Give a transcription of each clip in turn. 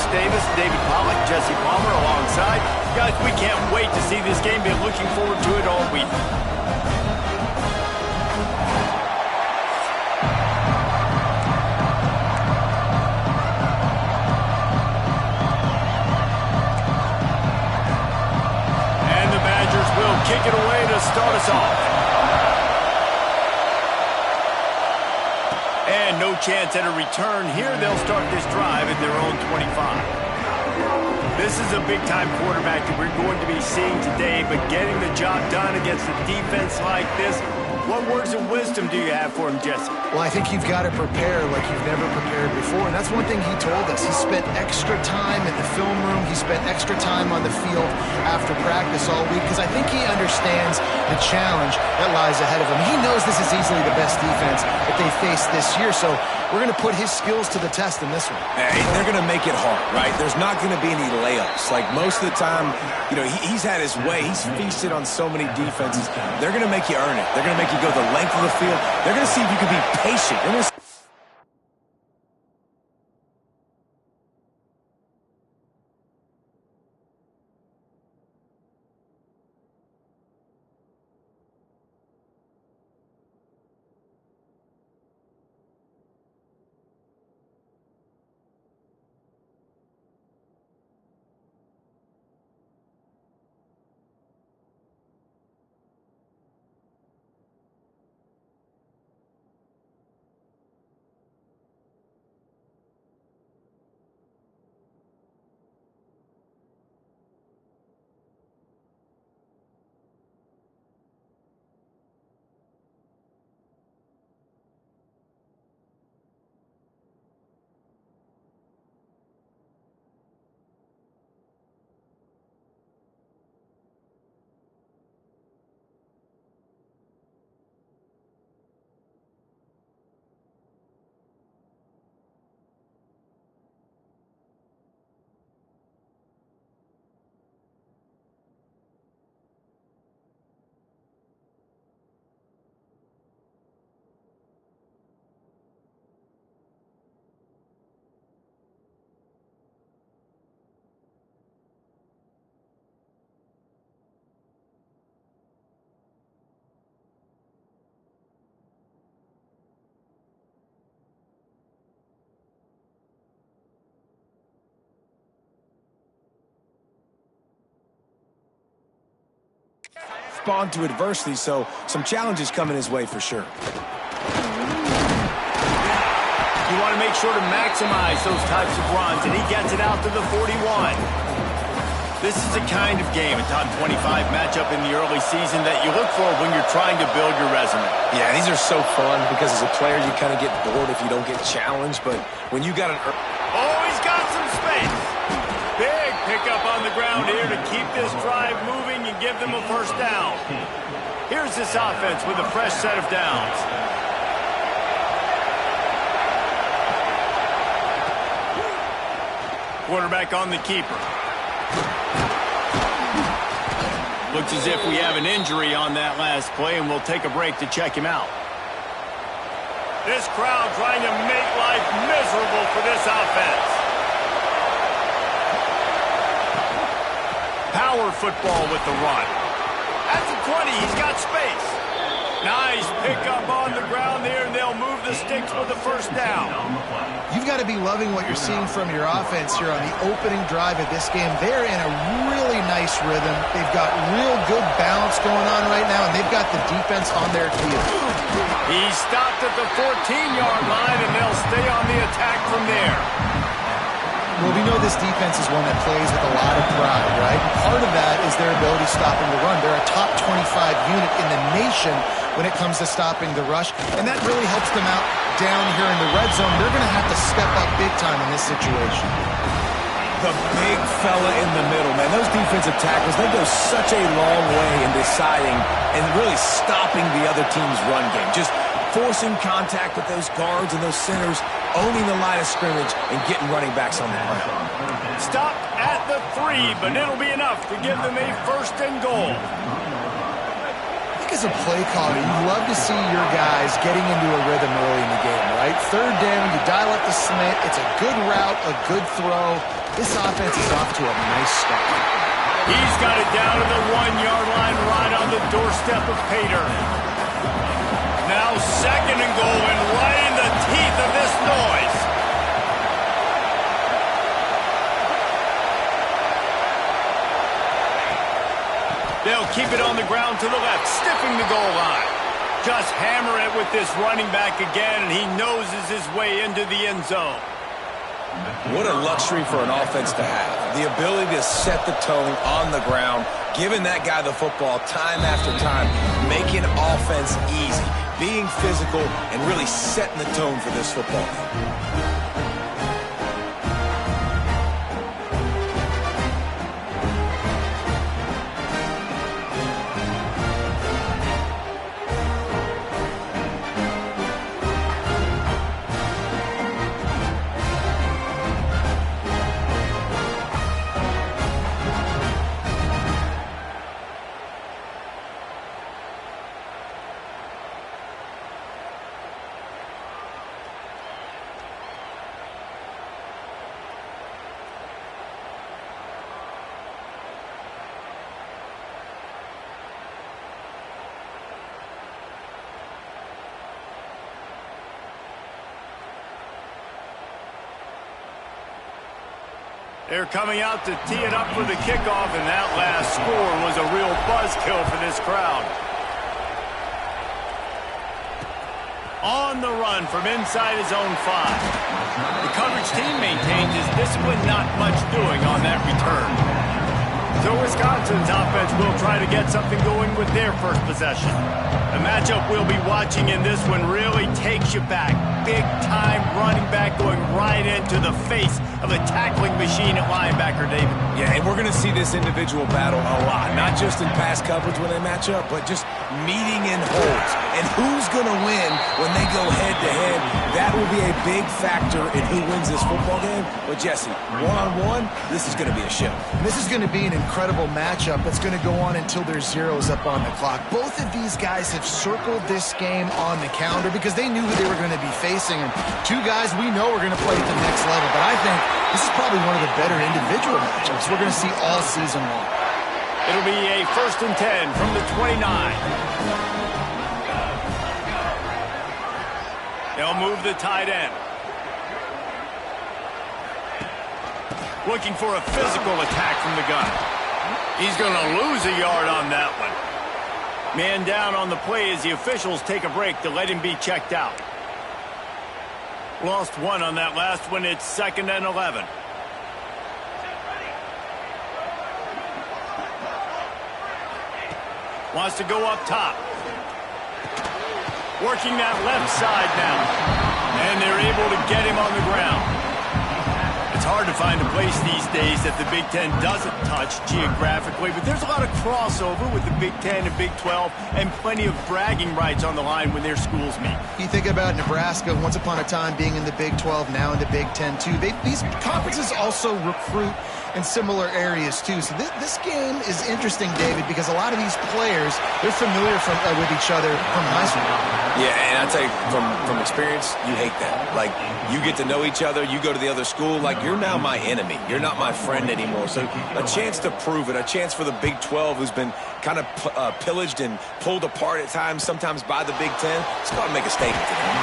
Davis, David Pollock, Jesse Palmer alongside. Guys, we can't wait to see this game. Been looking forward to it all week. And the Badgers will kick it away to start us off. And no chance at a return here. They'll start this drive at their own 25. This is a big-time quarterback that we're going to be seeing today, but getting the job done against a defense like this, what words of wisdom do you have for him, Jesse? Well, I think you've got to prepare like you've never prepared before, and that's one thing he told us. He spent extra time in the film room. He spent extra time on the field after practice all week because I think he understands the challenge that lies ahead of him. He knows this is easily the best defense that they face this year, so we're going to put his skills to the test in this one. They're going to make it hard, right? There's not going to be any layups. Like most of the time, you know, he's had his way. He's feasted on so many defenses. They're going to make you earn it. They're going to make you go the length of the field. They're going to see if you can be patient. They're going to respond to adversity, so some challenges coming his way for sure. You want to make sure to maximize those types of runs, and he gets it out to the 41. This is the kind of game, a top 25 matchup in the early season that you look for when you're trying to build your resume. Yeah, these are so fun because as a player you kind of get bored if you don't get challenged, but when you got an... Oh, he's got some space. Big pickup on the ground here to keep this drive moving and give them a first down. Here's this offense with a fresh set of downs. Quarterback on the keeper. Looks as if we have an injury on that last play, and we'll take a break to check him out. This crowd trying to make life miserable for this offense. Power football with the run. At the 20, he's got space. Nice pickup on the ground there, and they'll move the sticks with the first down. You've got to be loving what you're seeing from your offense here on the opening drive of this game. They're in a really nice rhythm. They've got real good balance going on right now, and they've got the defense on their heels. He stopped at the 14-yard line, and they'll stay on the attack from there. Well, we know this defense is one that plays with a lot of pride, right? Part of that is their ability stopping the run. They're a top 25 unit in the nation when it comes to stopping the rush, and that really helps them out down here in the red zone. They're going to have to step up big time in this situation. The big fella in the middle, man. Those defensive tackles, they go such a long way in deciding and really stopping the other team's run game. Just forcing contact with those guards and those centers, owning the line of scrimmage, and getting running backs on the ground. Stop at the 3, but it'll be enough to give them a first and goal. think as a play caller, you love to see your guys getting into a rhythm early in the game, right? Third down, you dial up the slant. It's a good route, a good throw. This offense is off to a nice start. He's got it down to the 1-yard line right on the doorstep of Pater. Now 2nd and goal and right in the teeth of this noise. They'll keep it on the ground to the left, stiffing the goal line. Just hammer it with this running back again, and he noses his way into the end zone. What a luxury for an offense to have. The ability to set the tone on the ground, giving that guy the football time after time, making offense easy, being physical, and really setting the tone for this football game. They're coming out to tee it up for the kickoff, and that last score was a real buzzkill for this crowd. On the run from inside his own 5. The coverage team maintains his discipline, not much doing on that return. So Wisconsin's offense will try to get something going with their first possession. The matchup we'll be watching in this one really takes you back. Big-time running back going right into the face of a tackling machine at linebacker, David. Yeah, and we're going to see this individual battle a lot, not just in pass coverage when they match up, but just meeting in holes. And who's going to win when they go head-to-head, that will be a big factor in who wins this football game. But, Jesse, one-on-one, this is going to be a show. This is going to be an incredible matchup that's going to go on until there's zeros up on the clock. Both of these guys have circled this game on the calendar because they knew who they were going to be facing. And two guys we know are going to play at the next level. But I think this is probably one of the better individual matchups we're going to see all season long. It'll be a 1st and 10 from the 29. They'll move the tight end. Looking for a physical attack from the gun. He's going to lose a yard on that one. Man down on the play as the officials take a break to let him be checked out. Lost 1 on that last one. It's 2nd and 11. Wants to go up top. Working that left side now. And they're able to get him on the ground. It's hard to find a place these days that the Big Ten doesn't touch geographically, but there's a lot of crossover with the Big Ten and Big 12 and plenty of bragging rights on the line when their schools meet. You think about Nebraska, once upon a time being in the Big 12, now in the Big 10 too. These conferences also recruit in similar areas too. So this game is interesting, David, because a lot of these players, they're familiar with each other from high school. Yeah, and I tell you, from experience, you hate that. Like, you get to know each other, you go to the other school, like, you're now my enemy. You're not my friend anymore. So a chance to prove it, a chance for the Big 12, who's been kind of pillaged and pulled apart at times, sometimes by the Big 10. Let's go out and make a statement today.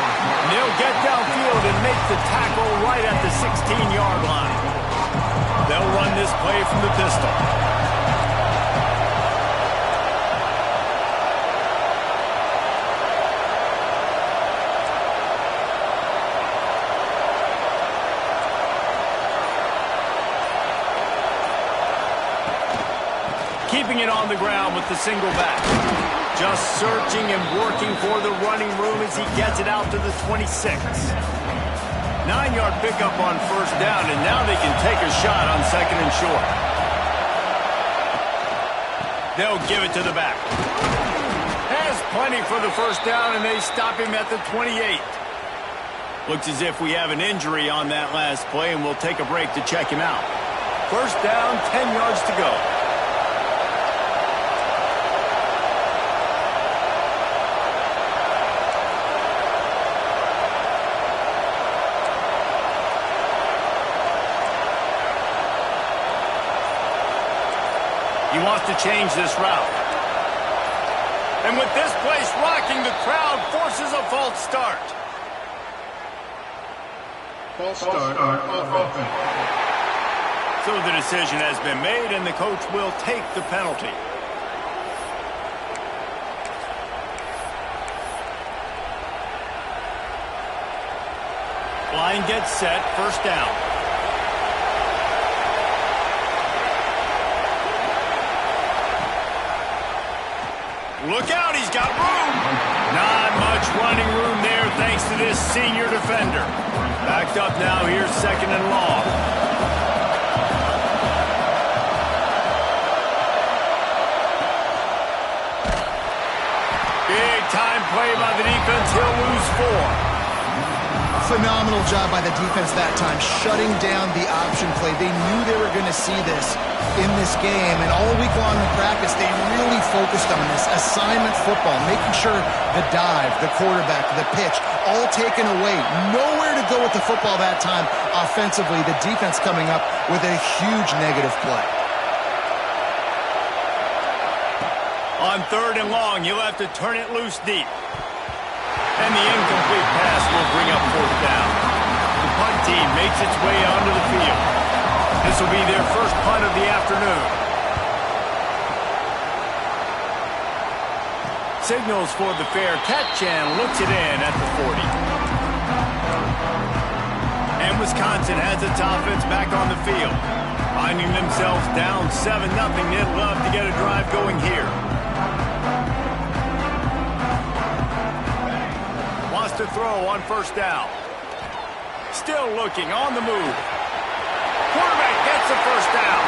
They'll get downfield and make the tackle right at the 16-yard line. They'll run this play from the pistol. Keeping it on the ground with the single back. Just searching and working for the running room as he gets it out to the 26. 9-yard pickup on 1st down, and now they can take a shot on 2nd and short. They'll give it to the back. Has plenty for the 1st down, and they stop him at the 28. Looks as if we have an injury on that last play, and we'll take a break to check him out. 1st down, 10 yards to go. He wants to change this route. And with this place rocking, the crowd forces a false start. False start offense. So the decision has been made, and the coach will take the penalty. Line gets set, first down. Look out, he's got room. Not much running room there thanks to this senior defender. Backed up now, here's second and long. Big time play by the defense, he'll lose 4. Phenomenal job by the defense that time, shutting down the option play. They knew they were going to see this in this game, and all week long in practice, they really focused on this assignment football, making sure the dive, the quarterback, the pitch, all taken away. Nowhere to go with the football that time offensively. The defense coming up with a huge negative play. On third and long, you'll have to turn it loose deep. And the incomplete pass will bring up fourth down. The punt team makes its way onto the field. This will be their first punt of the afternoon. Signals for the fair catch and looks it in at the 40. And Wisconsin has its offense back on the field. Finding themselves down 7-0, they'd love to get a drive going here. To throw on first down. Still looking on the move. Quarterback gets the first down.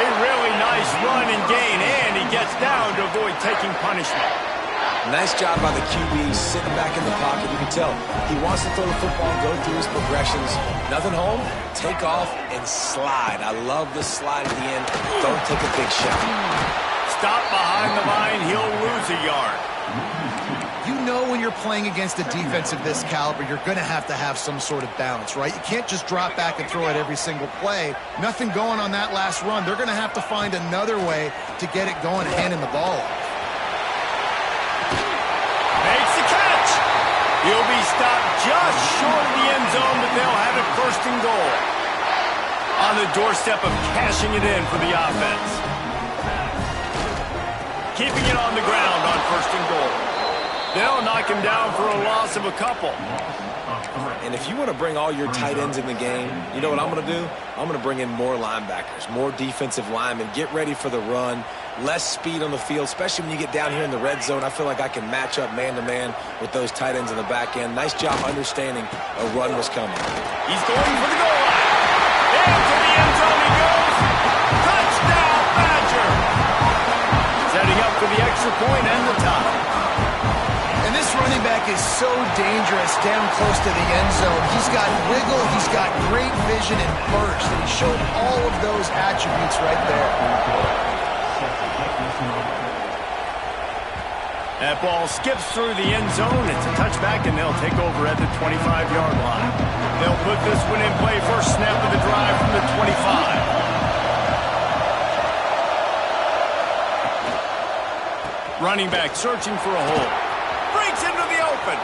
A really nice run and gain, and he gets down to avoid taking punishment. Nice job by the QB, sitting back in the pocket. You can tell he wants to throw the football, go through his progressions. Nothing home, take off, and slide. I love the slide at the end. Don't take a big shot. Stop behind the line, he'll lose a yard. You know when you're playing against a defense of this caliber, you're going to have some sort of balance, right? You can't just drop back and throw it every single play. Nothing going on that last run. They're going to have to find another way to get it going and handing the ball off. Makes the catch. He'll be stopped just short of the end zone, but they'll have it first and goal. On the doorstep of cashing it in for the offense. Keeping it on the ground on first and goal. They'll knock him down for a loss of a couple. And if you want to bring all your tight ends in the game, you know what I'm going to do? I'm going to bring in more linebackers, more defensive linemen, get ready for the run, less speed on the field, especially when you get down here in the red zone. I feel like I can match up man-to-man with those tight ends in the back end. Nice job understanding a run was coming. He's going for the goal line. Into the end zone he goes. Touchdown, Badger. Setting up for the extra point and the tie. And this running back is so dangerous down close to the end zone. He's got wiggle, he's got great vision and burst, and he showed all of those attributes right there. That ball skips through the end zone. It's a touchback, and they'll take over at the 25-yard line. They'll put this one in play first snap of the drive from the 25. Running back searching for a hole. Breaks into the open.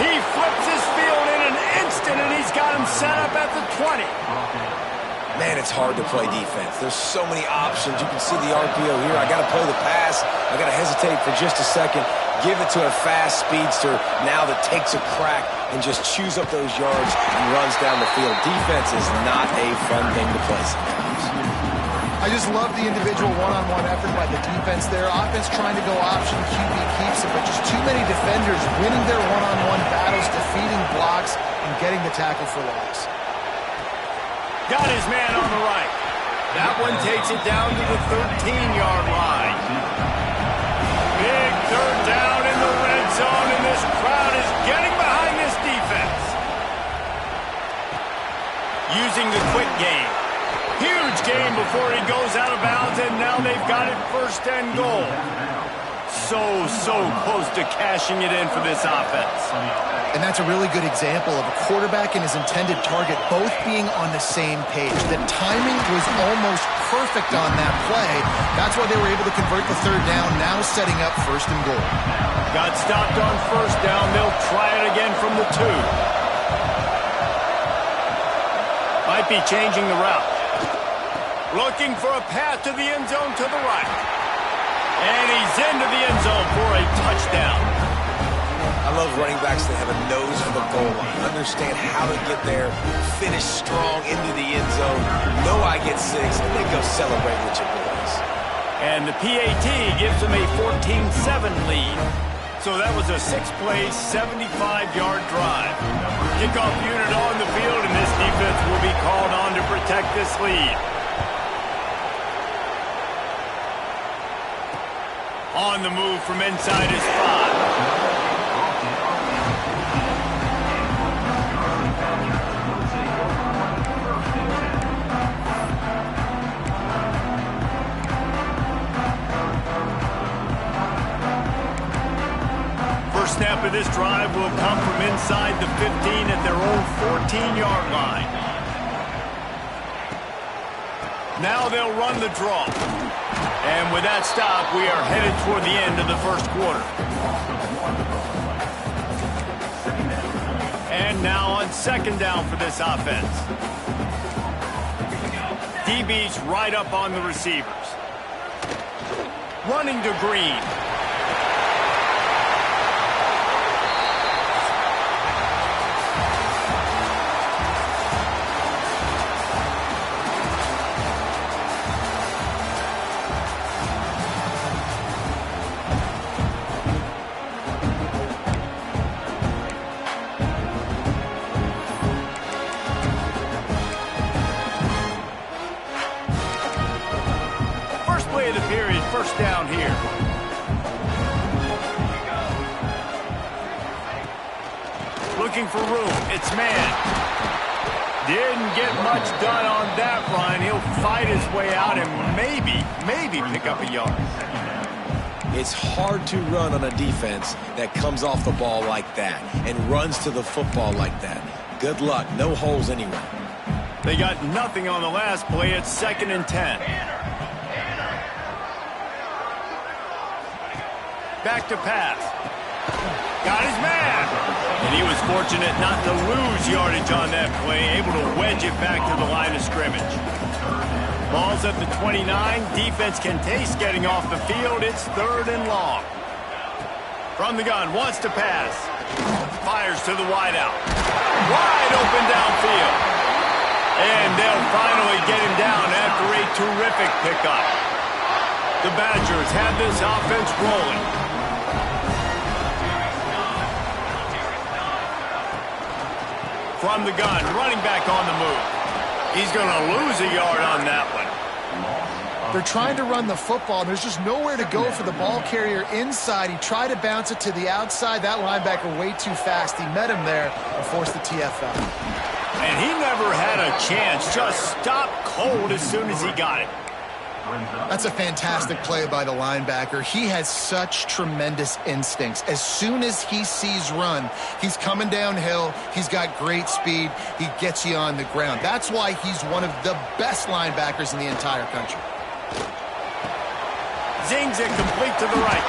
He flips his field in an instant, and he's got him set up at the 20. Man, it's hard to play defense. There's so many options. You can see the RPO here. I got to play the pass. I got to hesitate for just a second. Give it to a fast speedster now that takes a crack and just chews up those yards and runs down the field. Defense is not a fun thing to play sometimes. I just love the individual one-on-one effort by the defense there. Offense trying to go option, QB keeps it, but just too many defenders winning their one-on-one battles, defeating blocks, and getting the tackle for loss. Got his man on the right. That one takes it down to the 13-yard line. Big third down in the red zone, and this crowd is getting behind this defense. Using the quick game. Huge game before he goes out of bounds, and now they've got it first and goal. So close to cashing it in for this offense. And that's a really good example of a quarterback and his intended target both being on the same page. The timing was almost perfect on that play. That's why they were able to convert the third down, now setting up first and goal. Got stopped on first down. They'll try it again from the 2. Might be changing the route. Looking for a path to the end zone to the right. And he's into the end zone for a touchdown. I love running backs that have a nose for the goal line. Understand how to get there, finish strong into the end zone. Know I get 6, and then go celebrate with your boys. And the PAT gives them a 14-7 lead. So that was a 6-play, 75-yard drive. Kickoff unit on the field, and this defense will be called on to protect this lead. On the move from inside his 5. Snap of this drive will come from inside the 15 at their own 14-yard line. Now they'll run the draw. And with that stop, we are headed toward the end of the first quarter. And now on second down for this offense. DB's right up on the receivers. Running to Green. First down here. Looking for room. It's man. Didn't get much done on that run. He'll fight his way out and maybe pick up a yard. It's hard to run on a defense that comes off the ball like that and runs to the football like that. Good luck. No holes anywhere. They got nothing on the last play. It's 2nd and 10. Back to pass. Got his man. And he was fortunate not to lose yardage on that play, able to wedge it back to the line of scrimmage. Ball's at the 29. Defense can taste getting off the field. It's 3rd and long. From the gun, wants to pass. Fires to the wideout. Wide open downfield. And they'll finally get him down after a terrific pickup. The Badgers have this offense rolling. From the gun, running back on the move. He's going to lose a yard on that one. They're trying to run the football. There's just nowhere to go for the ball carrier inside. He tried to bounce it to the outside. That linebacker way too fast. He met him there and forced the TFL. And he never had a chance. Just stopped cold as soon as he got it. That's a fantastic play by the linebacker. He has such tremendous instincts. As soon as he sees run, he's coming downhill. He's got great speed. He gets you on the ground. That's why he's one of the best linebackers in the entire country. Zings it complete to the right.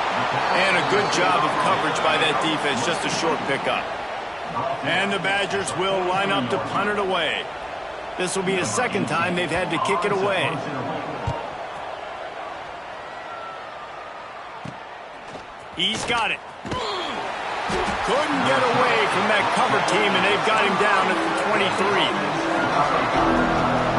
And a good job of coverage by that defense. Just a short pickup. And the Badgers will line up to punt it away. This will be the 2nd time they've had to kick it away. He's got it. Couldn't get away from that cover team, and they've got him down at the 23.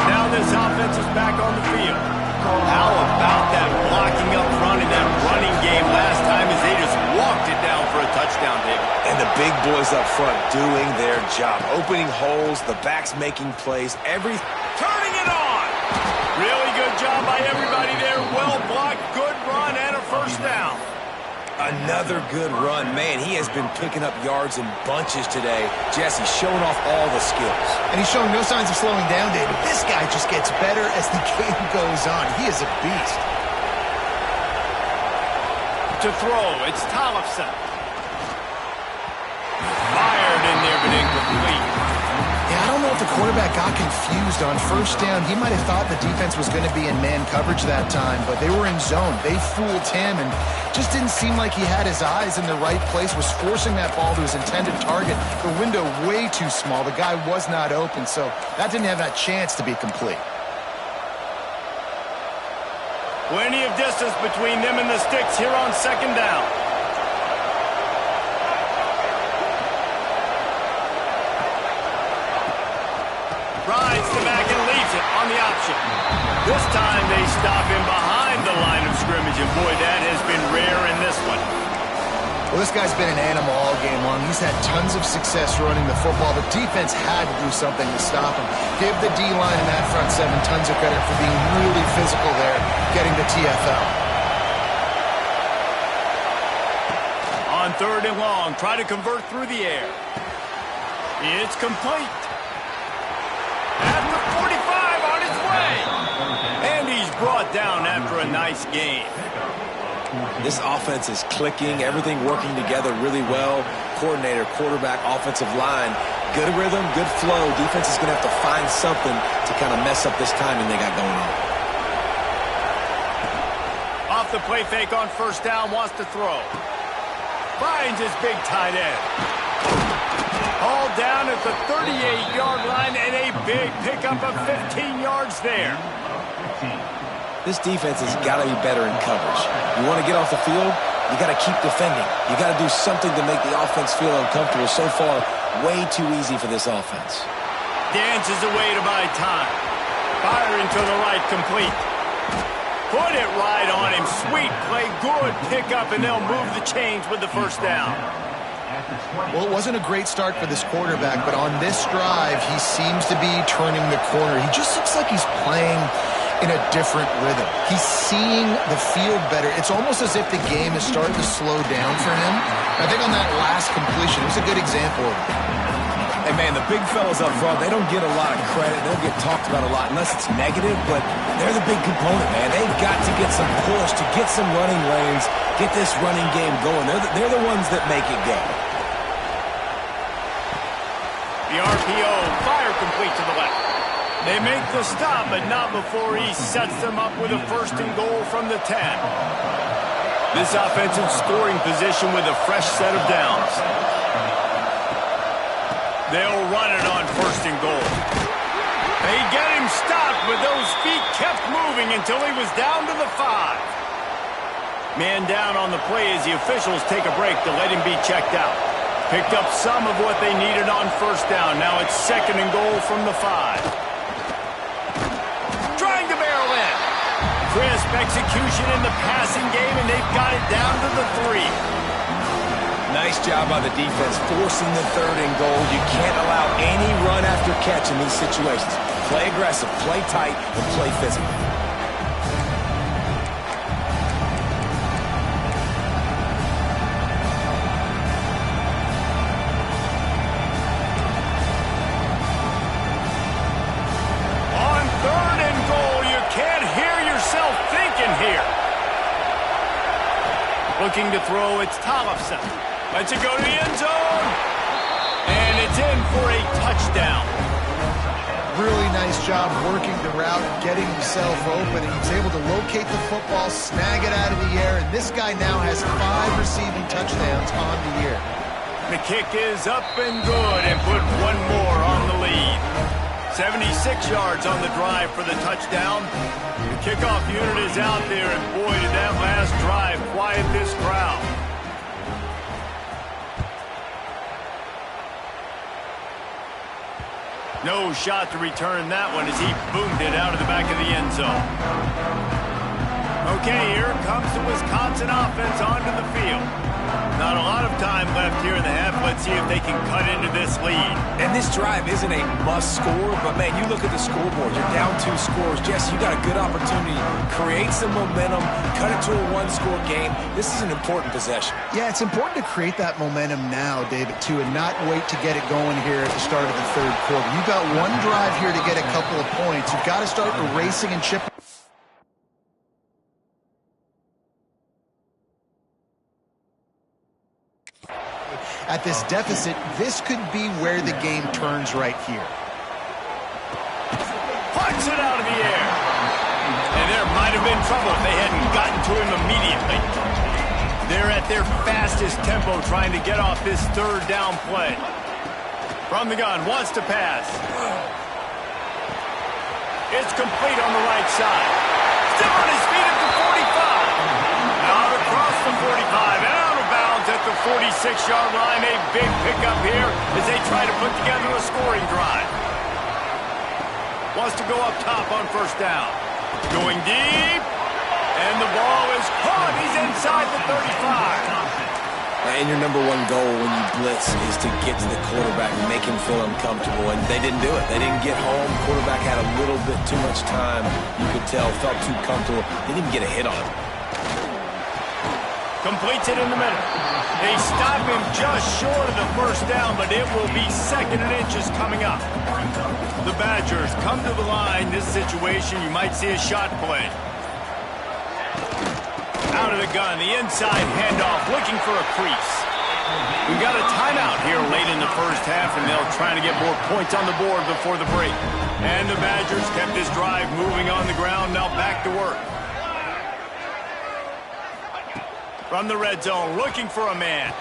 Now this offense is back on the field. How about that blocking up front in that running game last time as they just walked it down for a touchdown, David? And the big boys up front doing their job. Opening holes, the backs making plays, turning it on! Really good job by everybody there. Well blocked, good run, and a first down. Another good run. Man, he has been picking up yards in bunches today. Jesse showing off all the skills. And he's showing no signs of slowing down, David. This guy just gets better as the game goes on. He is a beast. To throw, it's Tollefson. Fired there, but incomplete. Yeah, I don't know if the quarterback got confused on first down. He might have thought the defense was going to be in man coverage that time, but they were in zone. They fooled him and just didn't seem like he had his eyes in the right place, was forcing that ball to his intended target. The window way too small. The guy was not open, so that didn't have that chance to be complete. Plenty of distance between them and the sticks here on second down. Rides the back and leaves it on the option. This time they stop him behind the line of scrimmage, and boy, that has been rare in this one. Well, this guy's been an animal all game long. He's had tons of success running the football. The defense had to do something to stop him. Give the D-line and that front seven tons of credit for being really physical there, getting the TFL. On third and long, try to convert through the air. It's complete. At the 45 on his way. And he's brought down after a nice game. This offense is clicking, everything working together really well. Coordinator, quarterback, offensive line, good rhythm, good flow. Defense is going to have to find something to kind of mess up this timing they got going on. Off the play fake on first down, wants to throw. Finds his big tight end. All down at the 38-yard line, and a big pickup of 15 yards there. This defense has got to be better in coverage. You want to get off the field, you got to keep defending. You got to do something to make the offense feel uncomfortable. So far, way too easy for this offense. Dances away to buy time. Firing to the right, complete. Put it right on him. Sweet play, good pickup, and they'll move the chains with the first down. Well, it wasn't a great start for this quarterback, but on this drive, he seems to be turning the corner. He just looks like he's playing in a different rhythm. He's seeing the field better. It's almost as if the game is starting to slow down for him. I think on that last completion, it was a good example of it. Hey, man, the big fellas up front, they don't get a lot of credit. They don't get talked about a lot unless it's negative, but they're the big component, man. They've got to get some push, to get some running lanes, get this running game going. They're the ones that make it go. The RPO, fire complete to the left. They make the stop, but not before he sets them up with a first and goal from the 10. This offensive scoring position with a fresh set of downs. They'll run it on first and goal. They get him stopped, but those feet kept moving until he was down to the 5. Man down on the play as the officials take a break to let him be checked out. Picked up some of what they needed on first down. Now it's second and goal from the 5. Trying to barrel in. Crisp execution in the passing game, and they've got it down to the 3. Nice job by the defense forcing the third and goal. You can't allow any run after catch in these situations. Play aggressive, play tight, and play physical. On third and goal, you can't hear yourself thinking here. Looking to throw, it's Tollefson. Lets it go to the end zone. And it's in for a touchdown. Really nice job working the route, getting himself open, and he's able to locate the football, snag it out of the air, and this guy now has 5 receiving touchdowns on the year. The kick is up and good, and put one more on the lead. 76 yards on the drive for the touchdown. The kickoff unit is out there, and boy, did that last drive quiet this crowd. No shot to return that one as he boomed it out of the back of the end zone. Okay, here comes the Wisconsin offense onto the field. Not a lot of time left here in the half. Let's see if they can cut into this lead. And this drive isn't a must score, but man, you look at the scoreboard, you're down 2 scores. Jesse, you got a good opportunity. Create some momentum, cut it to a 1-score game. This is an important possession. Yeah, it's important to create that momentum now, David, too, and not wait to get it going here at the start of the third quarter. You've got one drive here to get a couple of points. You've got to start erasing and chipping. at this deficit, this could be where the game turns right here. Punch it out of the air. And there might have been trouble if they hadn't gotten to him immediately. They're at their fastest tempo trying to get off this third down play. From the gun, wants to pass. It's complete on the right side. Still on his feet at the 45. Out across the 45 and out of bounds at the 46-yard line. A big pickup here as they try to put together a scoring drive. Wants to go up top on first down. Going deep. And the ball is caught. He's inside the 35. And your number one goal when you blitz is to get to the quarterback and make him feel uncomfortable. And they didn't do it. They didn't get home. Quarterback had a little bit too much time. You could tell, felt too comfortable. They didn't even get a hit on him. Completes it in the middle. They stop him just short of the first down, but it will be 2nd and inches coming up. The Badgers come to the line. This situation, you might see a shot play. Out of the gun, the inside handoff, looking for a crease. We've got a timeout here late in the first half, and they'll try to get more points on the board before the break. And the Badgers kept this drive moving on the ground, now back to work. From the red zone, looking for a man.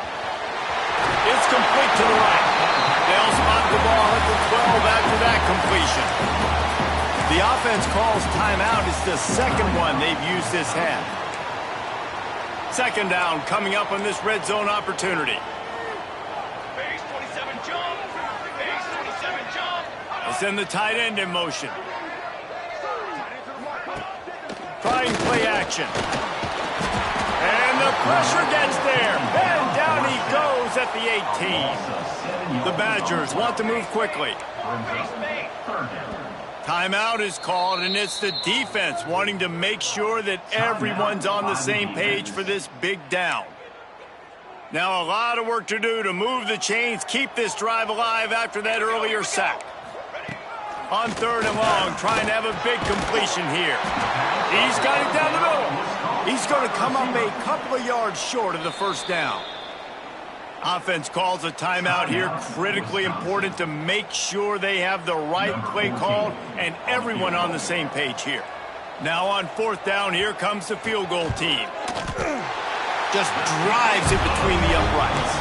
It's complete to the right. They'll spot the ball at the 12 after that completion. The offense calls timeout. It's the second one they've used this half. 2nd down coming up on this red zone opportunity. Base 27 jump. Base 27 jump. They send the tight end in motion. Trying play action. And the pressure gets there. And down he goes at the 18. The Badgers want to move quickly. Timeout is called, and it's the defense wanting to make sure that everyone's on the same page for this big down. Now a lot of work to do to move the chains, keep this drive alive after that earlier sack. On 3rd and long, trying to have a big completion here. He's got it down the middle. He's going to come up a couple of yards short of the first down. Offense calls a timeout here. Critically important to make sure they have the right play called and everyone on the same page here. Now on 4th down, here comes the field goal team. Just drives it between the uprights.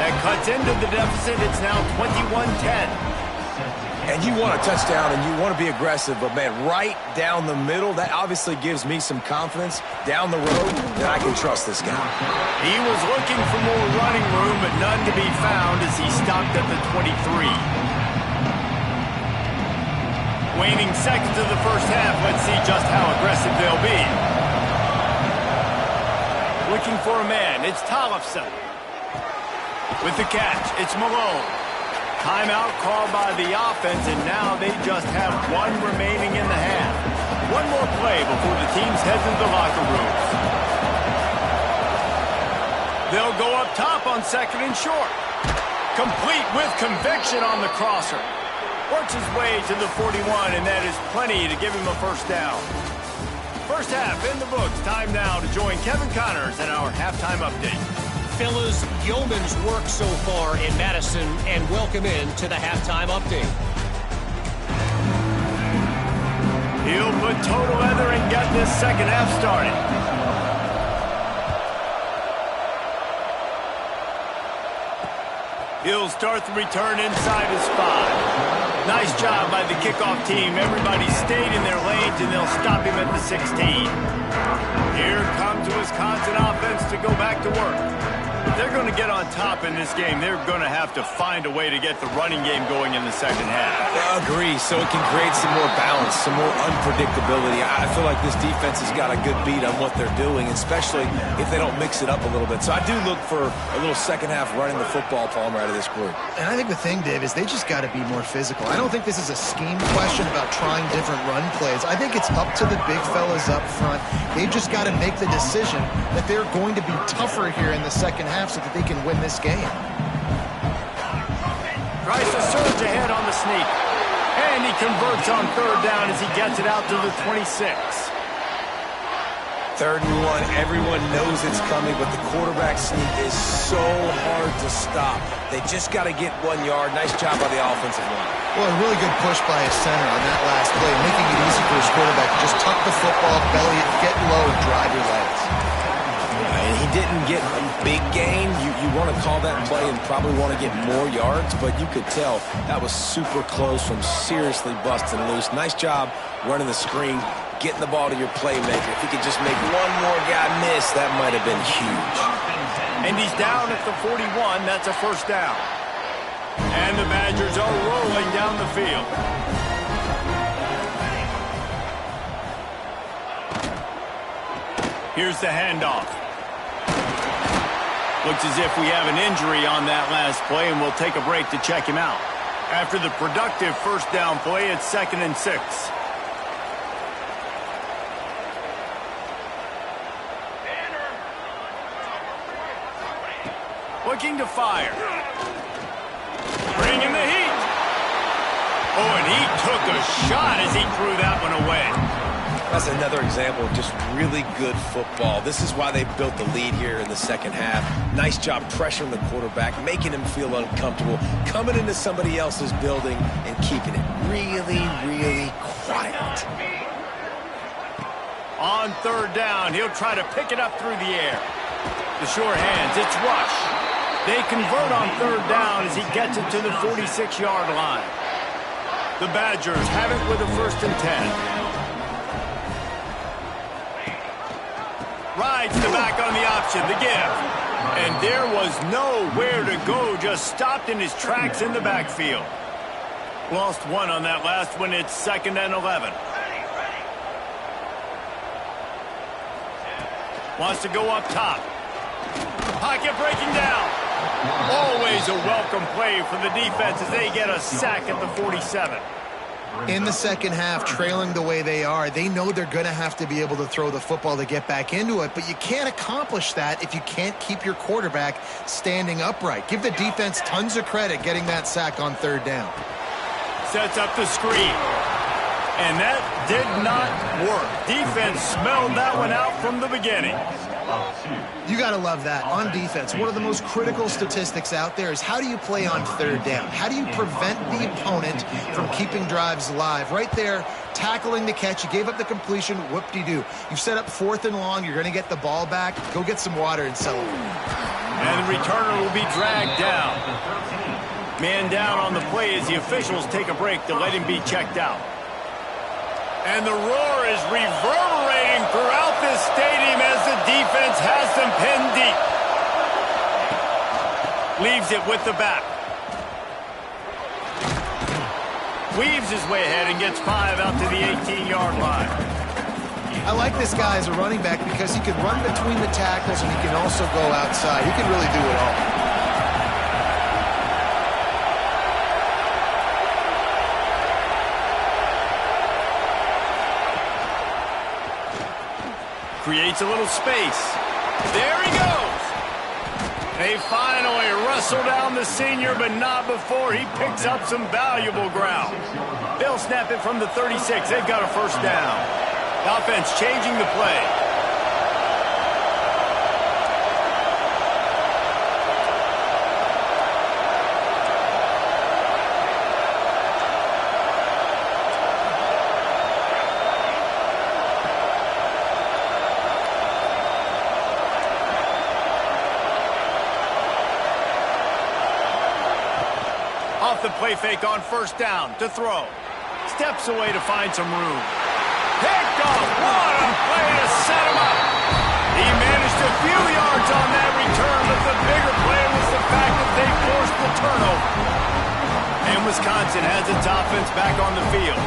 That cuts into the deficit. It's now 21-10. And you want a touchdown and you want to be aggressive, but man, right down the middle, that obviously gives me some confidence down the road that I can trust this guy. He was looking for more running room, but none to be found as he stopped at the 23. Waning seconds of the first half, let's see just how aggressive they'll be. Looking for a man, it's Tollefson. With the catch, it's Malone. Timeout called by the offense, and now they just have one remaining in the half. One more play before the teams head to the locker rooms. They'll go up top on 2nd and short. Complete with conviction on the crosser. Works his way to the 41, and that is plenty to give him a first down. First half in the books. Time now to join Kevin Connors in our halftime update. Fellas, yeoman's work so far in Madison, and welcome in to the halftime update. He'll put toe to leather and get this second half started. He'll start the return inside his 5. Nice job by the kickoff team. Everybody stayed in their lanes, and they'll stop him at the 16. Here comes the Wisconsin offense to go back to work. If they're going to get on top in this game, they're going to have to find a way to get the running game going in the second half. I agree, so it can create some more balance, some more unpredictability. I feel like this defense has got a good beat on what they're doing, especially if they don't mix it up a little bit. So I do look for a little second half running the football, Palmer, out of this group. And I think the thing, Dave, is they just got to be more physical. I don't think this is a scheme question about trying different run plays. I think it's up to the big fellas up front. They've just got to make the decision that they're going to be tougher here in the second half so that they can win this game. Tries to surge ahead on the sneak. And he converts on 3rd down as he gets it out to the 26. 3rd and 1, everyone knows it's coming, but the quarterback sneak is so hard to stop. They just got to get 1 yard. Nice job by the offensive line. Well, a really good push by his center on that last play, making it easy for his quarterback to just tuck the football, belly it, get low, and drive your legs. And he didn't get a big gain. You want to call that play and probably want to get more yards, but you could tell that was super close from seriously busting loose. Nice job running the screen, getting the ball to your playmaker. If he could just make one more guy miss, that might have been huge. And he's down at the 41. That's a first down. And the Badgers are rolling down the field. Here's the handoff. Looks as if we have an injury on that last play, and we'll take a break to check him out. After the productive first down play, it's 2nd and 6. Looking to fire. Bringing the heat. Oh, and he took a shot as he threw that one away. That's another example of just really good football. This is why they built the lead here in the second half. Nice job pressuring the quarterback, making him feel uncomfortable, coming into somebody else's building and keeping it really, really quiet. On 3rd down, he'll try to pick it up through the air. The sure hands, it's Rush. They convert on 3rd down as he gets it to the 46-yard line. The Badgers have it with a 1st and 10. Rides the back on the option, the give. And there was nowhere to go, just stopped in his tracks in the backfield. Lost 1 on that last one, it's 2nd and 11. Wants to go up top. Pocket breaking down. Always a welcome play for the defense as they get a sack at the 47. In the second half, trailing the way they are, they know they're going to have to be able to throw the football to get back into it, but you can't accomplish that if you can't keep your quarterback standing upright. Give the defense tons of credit getting that sack on 3rd down. Sets up the screen. And that did not work. Defense smelled that one out from the beginning. You got to love that. On defense, one of the most critical statistics out there is how do you play on 3rd down? How do you prevent the opponent from keeping drives alive? Right there, tackling the catch. You gave up the completion. Whoop-de-doo. You've set up 4th and long. You're going to get the ball back. Go get some water and celebrate. And the returner will be dragged down. Man down on the play as the officials take a break to let him be checked out. And the roar is reverberating throughout this stadium as the defense has them pinned deep. Leaves it with the back. Weaves his way ahead and gets 5 out to the 18-yard line. I like this guy as a running back because he can run between the tackles and he can also go outside. He can really do it all. Creates a little space. There he goes. They finally wrestle down the senior, but not before he picks up some valuable ground. They'll snap it from the 36. They've got a 1st down. Offense changing the play. Off the play fake on 1st down to throw. Steps away to find some room. Picked off. What a play to set him up. He managed a few yards on that return, but the bigger play was the fact that they forced the turnover. And Wisconsin has its offense back on the field.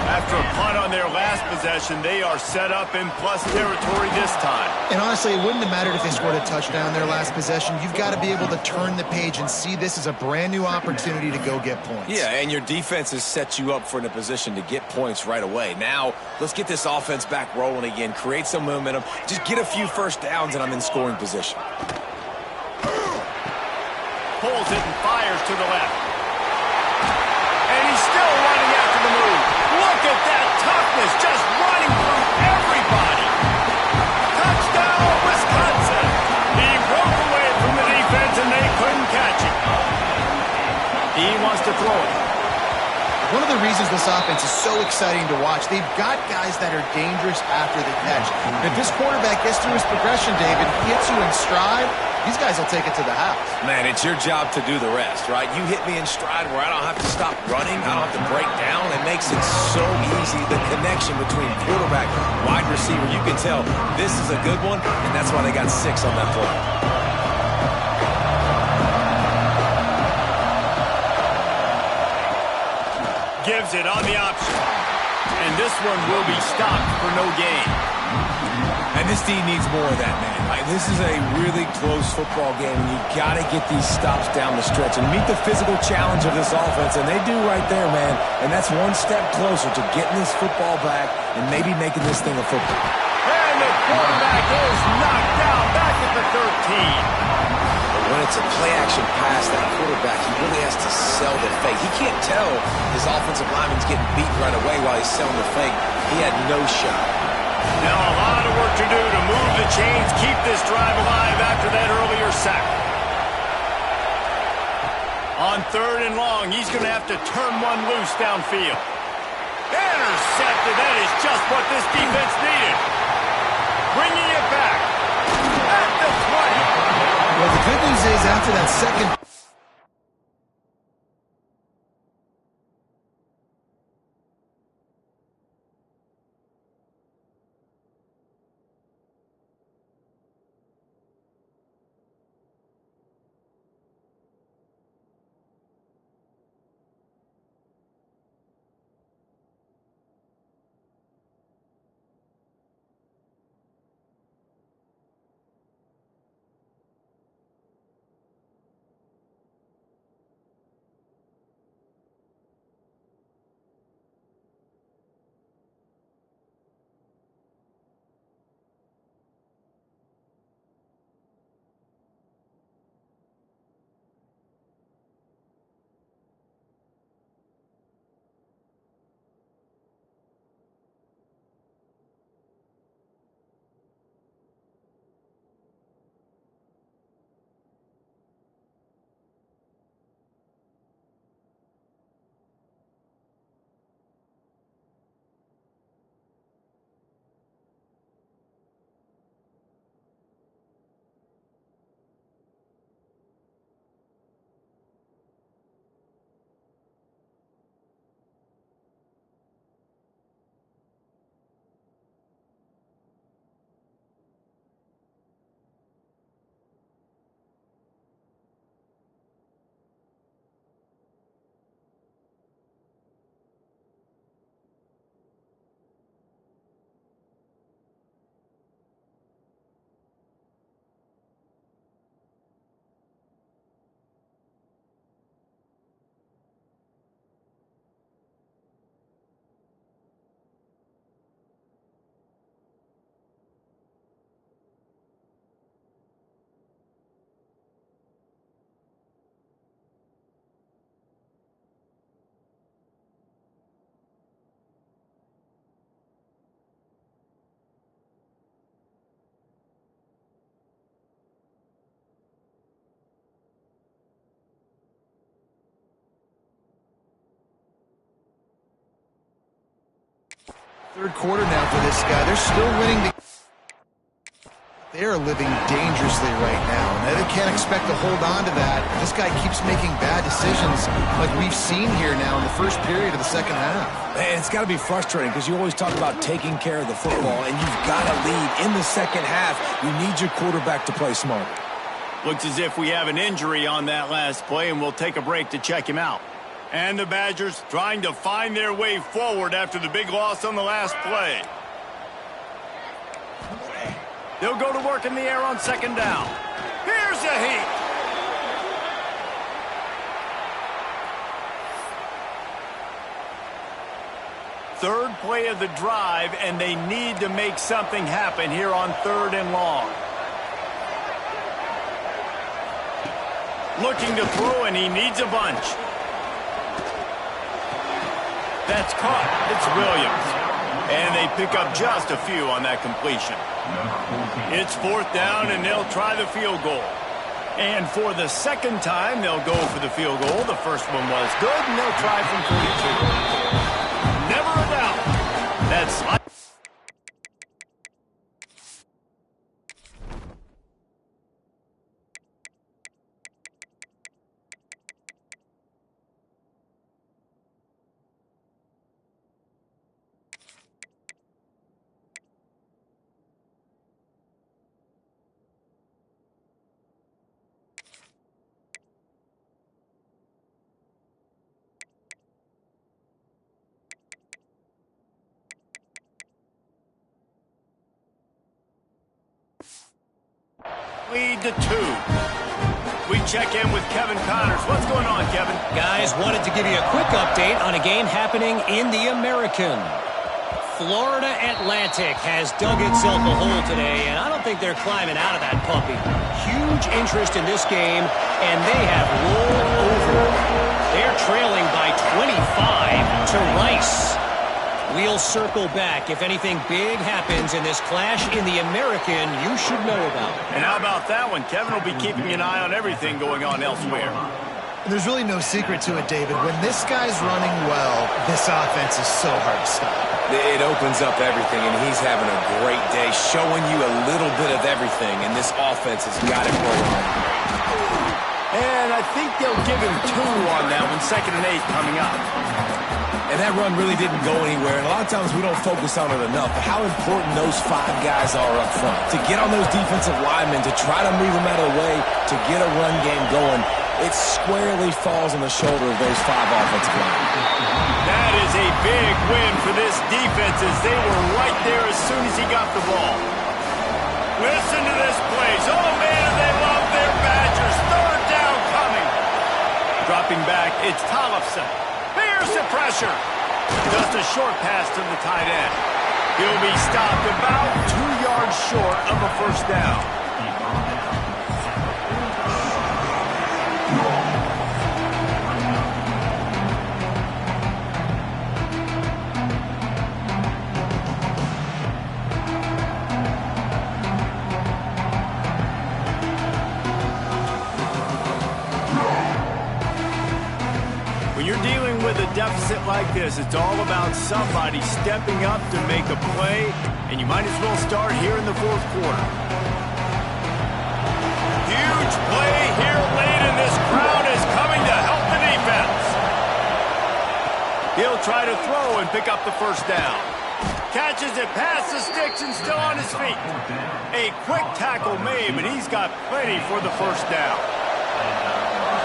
After a punt on their last possession, they are set up in plus territory this time. And honestly, it wouldn't have mattered if they scored a touchdown their last possession. You've got to be able to turn the page and see this as a brand new opportunity to go get points. Yeah, and your defense has set you up for a position to get points right away. Now, let's get this offense back rolling again, create some momentum, just get a few 1st downs, and I'm in scoring position. Pulls it and fires to the left. And he's still running after the move. Look at that toughness, just running through everybody. the reasons this offense is so exciting to watch. They've got guys that are dangerous after the catch. And if this quarterback gets through his progression, David, hits you in stride, these guys will take it to the house. Man, it's your job to do the rest, right? You hit me in stride where I don't have to stop running. I don't have to break down. It makes it so easy. The connection between quarterback, wide receiver, you can tell this is a good one, and that's why they got 6 on that play. Gives it on the option. And this one will be stopped for no gain. And this D needs more of that, man. This is a really close football game, and you got to get these stops down the stretch and meet the physical challenge of this offense, and they do right there, man. And that's one step closer to getting this football back and maybe making this thing a football. And the quarterback is knocked down back at the 13. But when it's a play-action pass, that quarterback, he really has to sell the fake. He can't tell his offensive lineman's getting beat right away while he's selling the fake. He had no shot. Now a lot of work to do to move the chains, keep this drive alive after that earlier sack. On 3rd and long, he's going to have to turn one loose downfield. Intercepted. That is just what this defense needed. Bringing it back at the 20. Well, the good news is after that second... Third quarter now for this guy. They're still winning. They are living dangerously right now. And they can't expect to hold on to that. This guy keeps making bad decisions like we've seen here now in the first period of the second half. Man, it's got to be frustrating because you always talk about taking care of the football, and you've got to lead in the second half. You need your quarterback to play smarter. Looks as if we have an injury on that last play, and we'll take a break to check him out. And the Badgers trying to find their way forward after the big loss on the last play. They'll go to work in the air on second down. Here's a heat. Third play of the drive, and they need to make something happen here on 3rd and long. Looking to throw, and he needs a bunch. That's caught. It's Williams. And they pick up just a few on that completion. It's 4th down, and they'll try the field goal. And for the second time, they'll go for the field goal. The first one was good, and they'll try from 42. lead to 2. We check in with Kevin Connors. What's going on, Kevin? Guys, wanted to give you a quick update on a game happening in the American. Florida Atlantic has dug itself a hole today, and I don't think they're climbing out of that puppy. Huge interest in this game, and they have rolled over. They're trailing by 25 to Rice. We'll circle back. If anything big happens in this clash in the American, you should know about it. And how about that one? Kevin will be keeping an eye on everything going on elsewhere. There's really no secret to it, David. When this guy's running well, this offense is so hard to stop. It opens up everything, and he's having a great day, showing you a little bit of everything, and this offense has got it rolling. And I think they'll give him 2 on that one, 2nd and 8 coming up. And that run really didn't go anywhere, and a lot of times we don't focus on it enough, but how important those 5 guys are up front. To get on those defensive linemen, to try to move them out of the way, to get a run game going, it squarely falls on the shoulder of those 5 offensive linemen. That is a big win for this defense as they were right there as soon as he got the ball. Listen to this place. Oh, man, they love their Badgers. 3rd down coming. Dropping back, it's Tollefson. Here's the pressure. Just a short pass to the tight end. He'll be stopped about 2 yards short of a 1st down. When you're dealing with a deficit like this, it's all about somebody stepping up to make a play, and you might as well start here in the 4th quarter. Huge play here late, and this crowd is coming to help the defense. He'll try to throw and pick up the 1st down. Catches it past the sticks and still on his feet. A quick tackle made, but he's got plenty for the 1st down.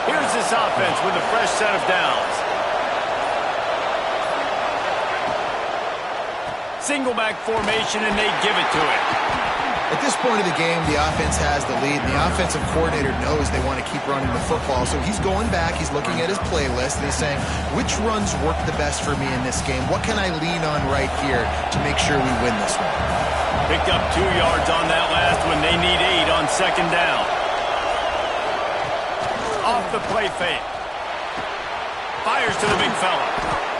Here's this offense with a fresh set of downs. Single back formation, and they give it to him. At this point of the game, the offense has the lead, and the offensive coordinator knows they want to keep running the football. So he's going back, he's looking at his playlist, and he's saying, which runs work the best for me in this game? What can I lean on right here to make sure we win this one? Picked up 2 yards on that last one. They need 8 on 2nd down. Off the play fake. Fires to the big fella.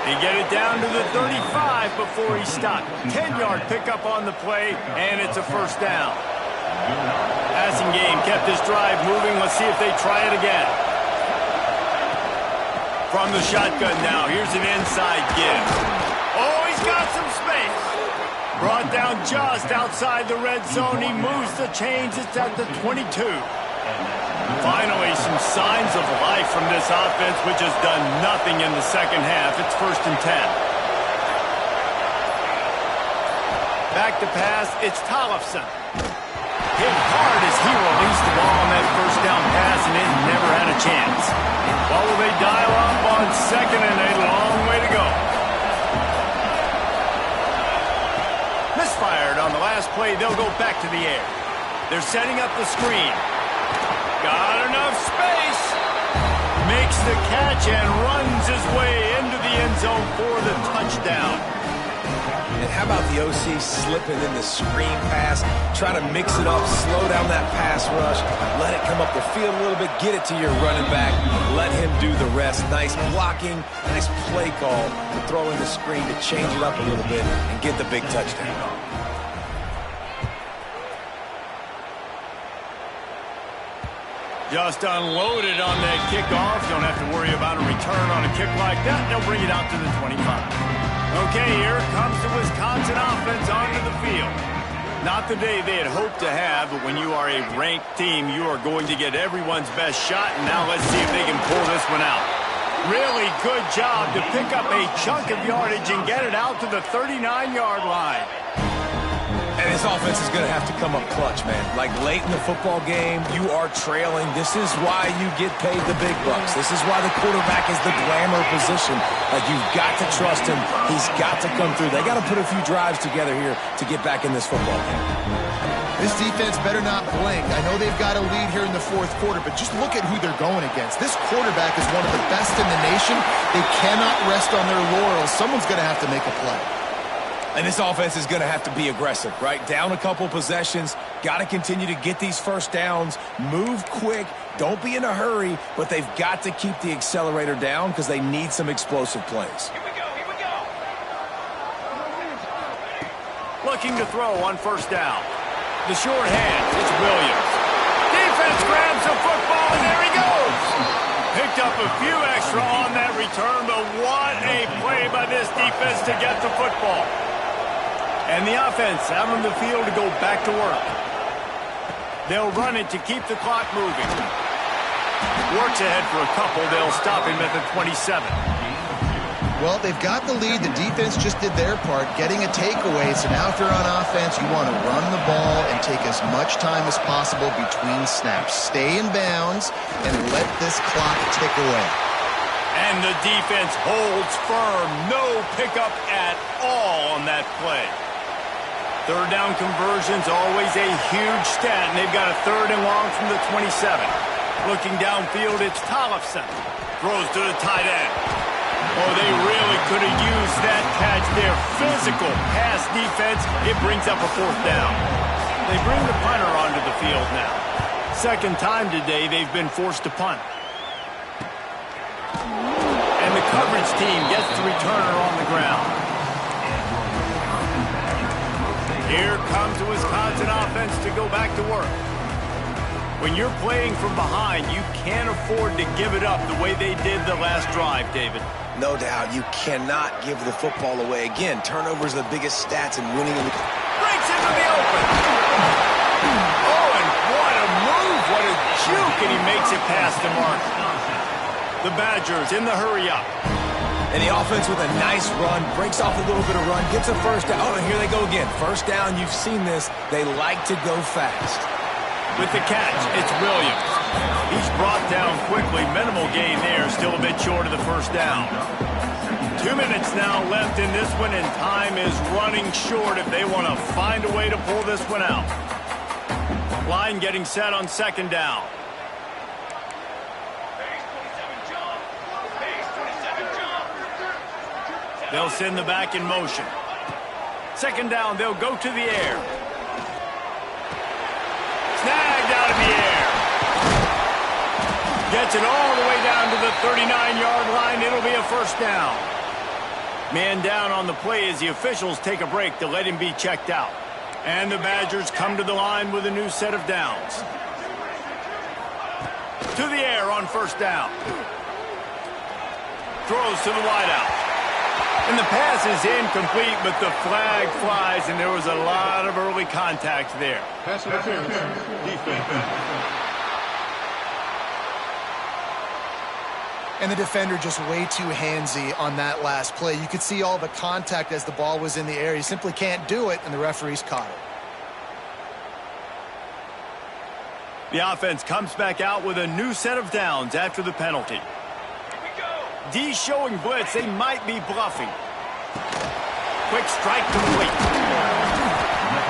They get it down to the 35 before he's stopped. 10-yard pickup on the play, and it's a 1st down. Passing game kept this drive moving. Let's see if they try it again. From the shotgun now, here's an inside give. Oh, he's got some space. Brought down just outside the red zone. He moves the chains. It's at the 22. Finally, some signs of life from this offense, which has done nothing in the 2nd half. It's 1st and 10. Back to pass, it's Tollefson. Hit hard as he released the ball on that 1st down pass, and it never had a chance. Well, will they dial up on 2nd and a long way to go? Misfired on the last play. They'll go back to the air. They're setting up the screen. Got enough space. Makes the catch and runs his way into the end zone for the touchdown. And how about the OC slipping in the screen pass? Try to mix it up, slow down that pass rush, let it come up the field a little bit, get it to your running back, let him do the rest. Nice blocking, nice play call to throw in the screen to change it up a little bit and get the big touchdown. Just unloaded on that kickoff. Don't have to worry about a return on a kick like that. They'll bring it out to the 25. Okay, here comes the Wisconsin offense onto the field. Not the day they had hoped to have, but when you are a ranked team, you are going to get everyone's best shot, and now let's see if they can pull this one out. Really good job to pick up a chunk of yardage and get it out to the 39-yard line. And And this offense is going to have to come up clutch, man. Like late in the football game, you are trailing. This is why you get paid the big bucks. This is why the quarterback is the glamour position. Like, you've got to trust him. He's got to come through. They got to put a few drives together here to get back in this football game. This defense better not blink. I know they've got a lead here in the fourth quarter, but just look at who they're going against. This quarterback is one of the best in the nation. They cannot rest on their laurels. Someone's going to have to make a play. And this offense is going to have to be aggressive, right? Down a couple possessions, got to continue to get these first downs, move quick, don't be in a hurry, but they've got to keep the accelerator down because they need some explosive plays. Here we go, here we go. Looking to throw on first down. The short hand, it's Williams. Defense grabs the football, and there he goes. Picked up a few extra on that return, but what a play by this defense to get the football. And the offense out on the field to go back to work. They'll run it to keep the clock moving. Works ahead for a couple. They'll stop him at the 27. Well, they've got the lead. The defense just did their part, getting a takeaway. So now if you're on offense, you want to run the ball and take as much time as possible between snaps. Stay in bounds and let this clock tick away. And the defense holds firm. No pickup at all on that play. Third down conversion's always a huge stat, and they've got a third and long from the 27. Looking downfield, it's Tollefson. Throws to the tight end. Oh, they really could have used that catch there. Physical pass defense. It brings up a fourth down. They bring the punter onto the field now. Second time today they've been forced to punt. And the coverage team gets the returner on the ground. Here comes the Wisconsin offense to go back to work. When you're playing from behind, you can't afford to give it up the way they did the last drive, David. No doubt, you cannot give the football away. Again, turnovers are the biggest stats in winning. Breaks into the open. Oh, and what a move, what a juke, and he makes it past the mark. The Badgers in the hurry-up. And the offense with a nice run, breaks off a little bit of run, gets a first down. Oh, and here they go again. First down, you've seen this. They like to go fast. With the catch, it's Williams. He's brought down quickly. Minimal gain there, still a bit short of the first down. 2 minutes now left in this one, and time is running short if they want to find a way to pull this one out. Line getting set on second down. They'll send the back in motion. Second down, they'll go to the air. Snagged out of the air. Gets it all the way down to the 39-yard line. It'll be a first down. Man down on the play as the officials take a break to let him be checked out. And the Badgers come to the line with a new set of downs. To the air on first down. Throws to the wideout. And the pass is incomplete, but the flag flies, and there was a lot of early contact there. Pass interference. Defense. And the defender just way too handsy on that last play. You could see all the contact as the ball was in the air. He simply can't do it, and the referees caught it. The offense comes back out with a new set of downs after the penalty. D's showing blitz. They might be bluffing. Quick strike complete.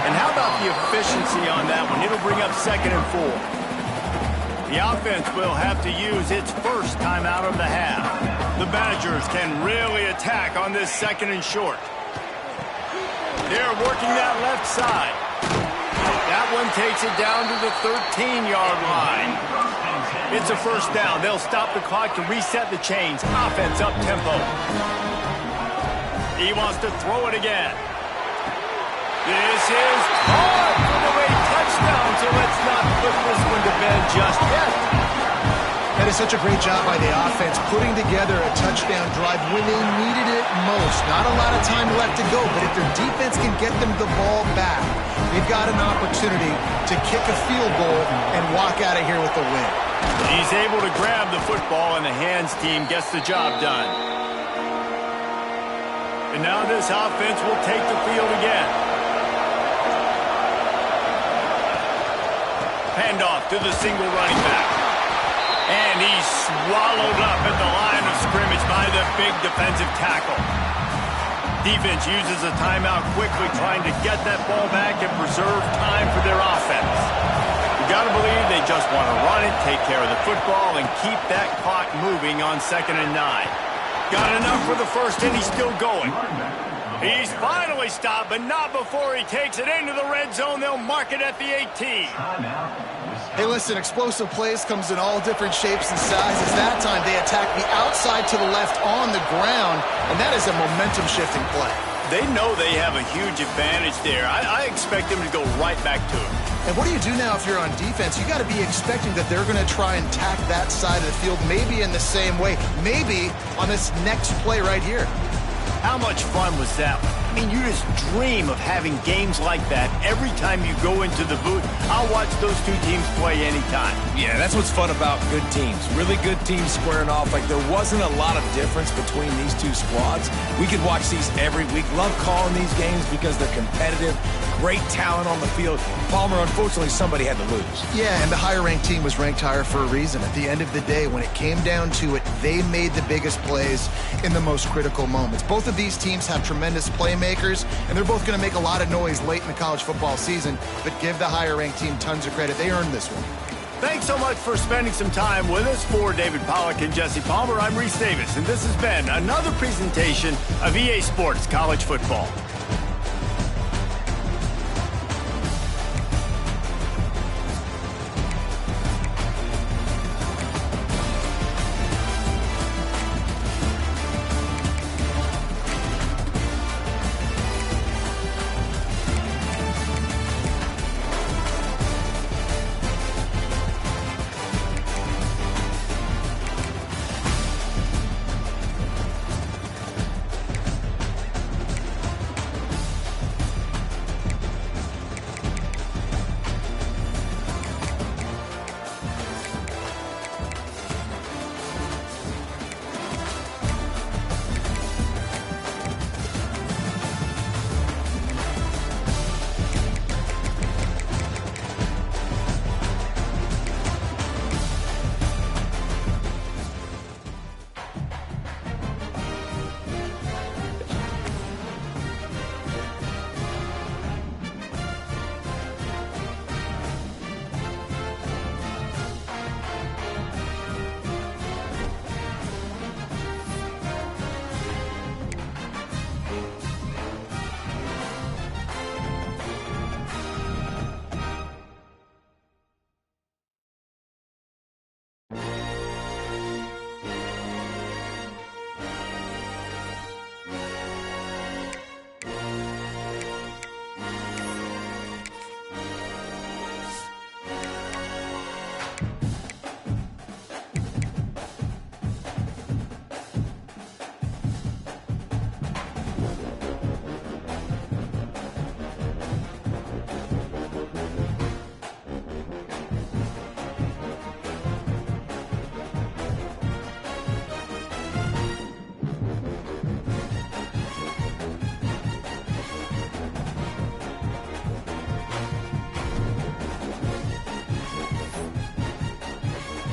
And how about the efficiency on that one? It'll bring up 2nd and 4. The offense will have to use its first timeout of the half. The Badgers can really attack on this 2nd and short. They're working that left side. That one takes it down to the 13-yard line. It's a first down. They'll stop the clock to reset the chains. Offense up tempo. He wants to throw it again. This is caught for the late touchdown, so let's not put this one to bed just yet. That is such a great job by the offense, putting together a touchdown drive when they needed it most. Not a lot of time left to go, but if their defense can get them the ball back, they've got an opportunity to kick a field goal and walk out of here with a win. He's able to grab the football, and the hands team gets the job done. And now this offense will take the field again. Handoff to the single running back. And he's swallowed up at the line of scrimmage by the big defensive tackle. Defense uses a timeout quickly, trying to get that ball back and preserve time for their offense. You got to believe they just want to run it, take care of the football, and keep that clock moving on 2nd and 9. Got enough for the first, and he's still going. He's finally stopped, but not before he takes it into the red zone. They'll mark it at the 18. Hey, listen, explosive plays comes in all different shapes and sizes. That time they attack the outside to the left on the ground, and that is a momentum-shifting play. They know they have a huge advantage there. I expect them to go right back to it. And what do you do now if you're on defense? You got to be expecting that they're going to try and tack that side of the field, maybe in the same way, maybe on this next play right here. How much fun was that one? I mean, you just dream of having games like that every time you go into the booth. I'll watch those two teams play anytime. Yeah, that's what's fun about good teams. Really good teams squaring off. Like, there wasn't a lot of difference between these two squads. We could watch these every week. Love calling these games because they're competitive. Great talent on the field. Palmer, unfortunately, somebody had to lose. Yeah, and the higher-ranked team was ranked higher for a reason. At the end of the day, when it came down to it, they made the biggest plays in the most critical moments. Both of these teams have tremendous playmakers, and they're both going to make a lot of noise late in the college football season, but give the higher-ranked team tons of credit. They earned this one. Thanks so much for spending some time with us. For David Pollack and Jesse Palmer, I'm Reese Davis, and this has been another presentation of EA Sports College Football.